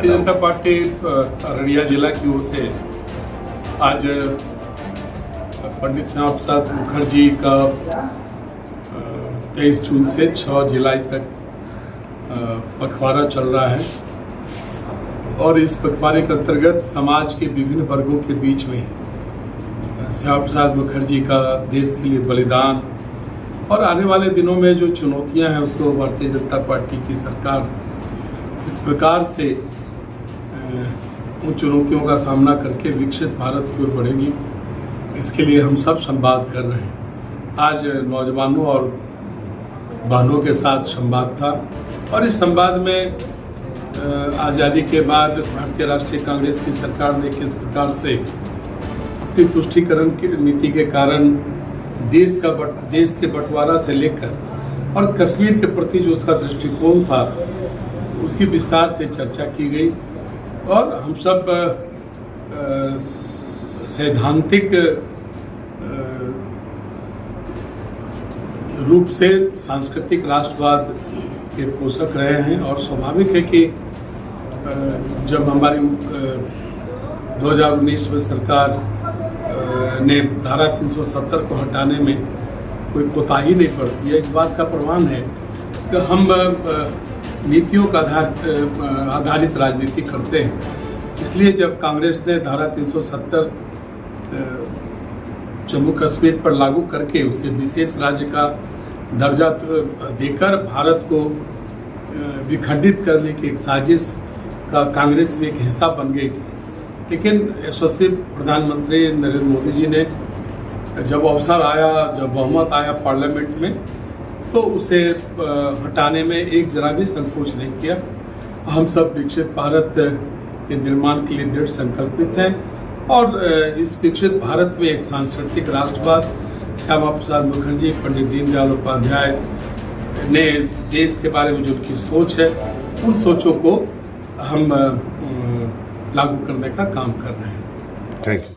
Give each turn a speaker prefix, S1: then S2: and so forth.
S1: Bharatiya Janata party Araria जिला की ओर से आज पंडित श्यामा प्रसाद मुखर्जी का 23 जून से 6 जुलाई तक पखवाड़ा चल रहा है और इस पखवाड़े के अंतर्गत समाज के विभिन्न वर्गों के बीच में श्यामा प्रसाद मुखर्जी का देश के लिए बलिदान और आने वाले दिनों में जो चुनौतियां हैं उसको भारतीय जनता पार्टी की सरकार इस प्रकार से उन चुनौतियों का सामना करके विकसित भारत की ओर बढ़ेगी, इसके लिए हम सब संवाद कर रहे हैं। आज नौजवानों और बहनों के साथ संवाद था और इस संवाद में आज़ादी के बाद भारतीय राष्ट्रीय कांग्रेस की सरकार ने किस प्रकार से अपनी तुष्टीकरण की नीति के कारण देश के बंटवारा से लेकर और कश्मीर के प्रति जो उसका दृष्टिकोण था उसकी विस्तार से चर्चा की गई और हम सब सैद्धांतिक रूप से सांस्कृतिक राष्ट्रवाद के पोषक रहे हैं और स्वाभाविक है कि जब हमारी 2019 में सरकार ने धारा 370 को हटाने में कोई कोताही नहीं बरती है, इस बात का प्रमाण है कि हम नीतियों का आधारित राजनीति करते हैं। इसलिए जब कांग्रेस ने धारा 370 जम्मू कश्मीर पर लागू करके उसे विशेष राज्य का दर्जा देकर भारत को विखंडित करने की एक साजिश का कांग्रेस में एक हिस्सा बन गई थी, लेकिन यशस्वी प्रधानमंत्री नरेंद्र मोदी जी ने जब अवसर आया, जब बहुमत आया पार्लियामेंट में, तो उसे हटाने में एक जरा भी संकोच नहीं किया। हम सब विकसित भारत के निर्माण के लिए दृढ़ संकल्पित हैं और इस विकसित भारत में एक सांस्कृतिक राष्ट्रवाद श्यामा प्रसाद मुखर्जी, पंडित दीनदयाल उपाध्याय ने देश के बारे में जो उनकी सोच है, उन सोचों को हम लागू करने का काम कर रहे हैं।
S2: Thank you.